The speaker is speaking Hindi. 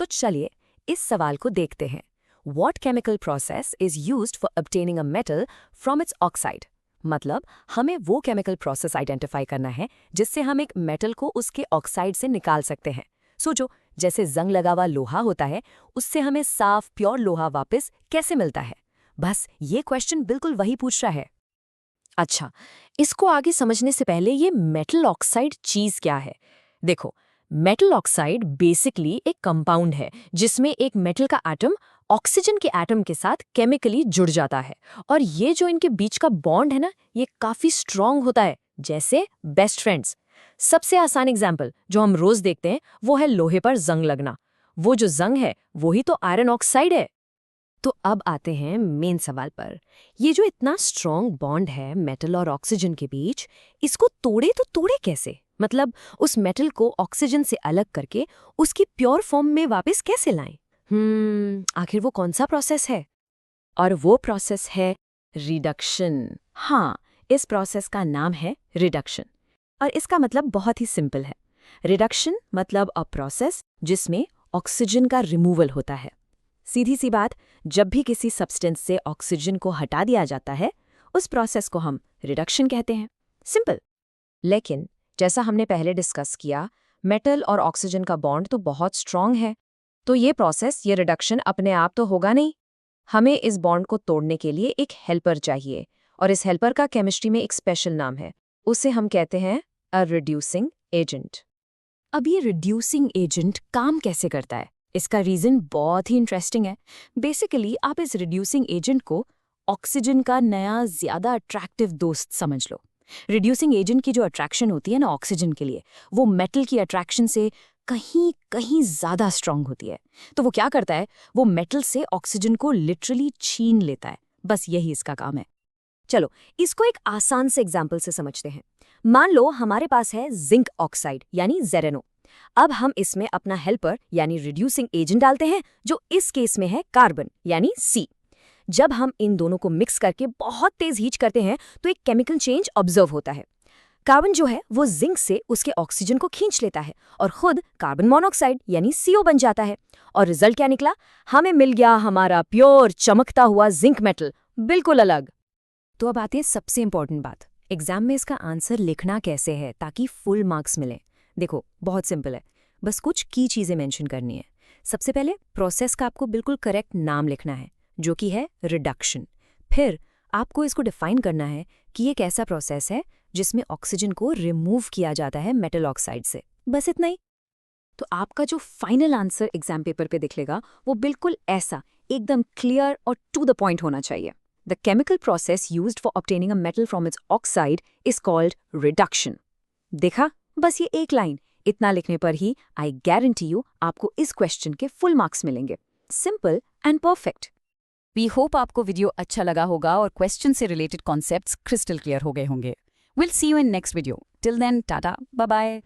तो चलिए इस सवाल को देखते हैं। What chemical process is used for obtaining a metal from its oxide? मतलब हमें वो केमिकल प्रोसेस आइडेंटिफाई करना है जिससे हम एक मेटल को उसके ऑक्साइड से निकाल सकते हैं। सोचो, जैसे जंग लगा हुआ लोहा होता है, उससे हमें साफ प्योर लोहा वापस कैसे मिलता है? बस ये क्वेश्चन बिल्कुल वही पूछ रहा है। अच्छा, इसको आगे समझने से पहले ये मेटल ऑक्साइड चीज क्या है? देखो, मेटल ऑक्साइड बेसिकली एक कंपाउंड है जिसमें एक मेटल का एटम ऑक्सीजन के एटम के साथ केमिकली जुड़ जाता है। और ये जो इनके बीच का बॉन्ड है ना, ये काफी स्ट्रांग होता है, जैसे बेस्ट फ्रेंड्स। सबसे आसान एग्जाम्पल जो हम रोज देखते हैं वो है लोहे पर जंग लगना। वो जो जंग है वही तो आयरन ऑक्साइड है। तो अब आते हैं मेन सवाल पर। ये जो इतना स्ट्रॉन्ग बॉन्ड है मेटल और ऑक्सीजन के बीच, इसको तोड़े तो तोड़े कैसे? मतलब उस मेटल को ऑक्सीजन से अलग करके उसकी प्योर फॉर्म में वापस कैसे लाएं? आखिर वो कौन सा प्रोसेस है? और वो प्रोसेस है रिडक्शन। हाँ, इस प्रोसेस का नाम है रिडक्शन और इसका मतलब बहुत ही सिंपल है। रिडक्शन मतलब अ प्रोसेस जिसमें ऑक्सीजन का रिमूवल होता है। सीधी सी बात, जब भी किसी सब्सटेंस से ऑक्सीजन को हटा दिया जाता है, उस प्रोसेस को हम रिडक्शन कहते हैं। सिंपल। लेकिन जैसा हमने पहले डिस्कस किया, मेटल और ऑक्सीजन का बॉन्ड तो बहुत स्ट्रांग है, तो ये प्रोसेस, ये रिडक्शन अपने आप तो होगा नहीं। हमें इस बॉन्ड को तोड़ने के लिए एक हेल्पर चाहिए, और इस हेल्पर का केमिस्ट्री में एक स्पेशल नाम है। उसे हम कहते हैं अ रिड्यूसिंग एजेंट। अब ये रिड्यूसिंग एजेंट काम कैसे करता है? इसका रीजन बहुत ही इंटरेस्टिंग है। बेसिकली आप इस रिड्यूसिंग एजेंट को ऑक्सीजन का नया ज्यादा अट्रैक्टिव दोस्त समझ लो। रिड्यूसिंग एजेंट की जो अट्रैक्शन होती है ना ऑक्सीजन के लिए, वो मेटल की अट्रैक्शन से कहीं कहीं ज्यादा स्ट्रांग होती है। तो वो क्या करता है, वो मेटल से ऑक्सीजन को लिटरली छीन लेता है। बस यही इसका काम है। चलो इसको एक आसान से एग्जाम्पल से समझते हैं। मान लो हमारे पास है जिंक ऑक्साइड यानी ZnO। अब हम इसमें अपना हेल्पर यानी रिड्यूसिंग एजेंट डालते हैं, जो इस केस में है कार्बन यानी C। जब हम इन दोनों को मिक्स करके बहुत तेज हीट करते हैं तो एक केमिकल चेंज ऑब्जर्व होता है। कार्बन जो है वो जिंक से उसके ऑक्सीजन को खींच लेता है और खुद कार्बन मोनोऑक्साइड यानी CO बन जाता है। और रिजल्ट क्या निकला? हमें मिल गया हमारा प्योर चमकता हुआ जिंक मेटल, बिल्कुल अलग। तो अब आती है सबसे इंपॉर्टेंट बात, एग्जाम में इसका आंसर लिखना कैसे है ताकि फुल मार्क्स मिले। देखो बहुत सिंपल है, बस कुछ की चीजें मेंशन करनी है। सबसे पहले प्रोसेस का आपको बिल्कुल करेक्ट नाम लिखना है, जो कि है रिडक्शन। फिर आपको इसको डिफाइन करना है कि ये एक ऐसा प्रोसेस है जिसमें ऑक्सीजन को रिमूव किया जाता है मेटल ऑक्साइड से। बस इतना ही। तो आपका जो फाइनल आंसर एग्जाम पेपर पे दिखलेगा वो बिल्कुल ऐसा, एकदम क्लियर और टू द पॉइंट होना चाहिए। The chemical process used for obtaining a metal from its oxide is called reduction. देखा? बस ये एक लाइन, इतना लिखने पर ही आई गारंटी यू आपको इस क्वेश्चन के फुल मार्क्स मिलेंगे। Simple and perfect. We hope आपको वीडियो अच्छा लगा होगा और क्वेश्चन से रिलेटेड कॉन्सेप्ट्स क्रिस्टल क्लियर हो गए होंगे। Will see you in next video. Till then, tata, bye bye.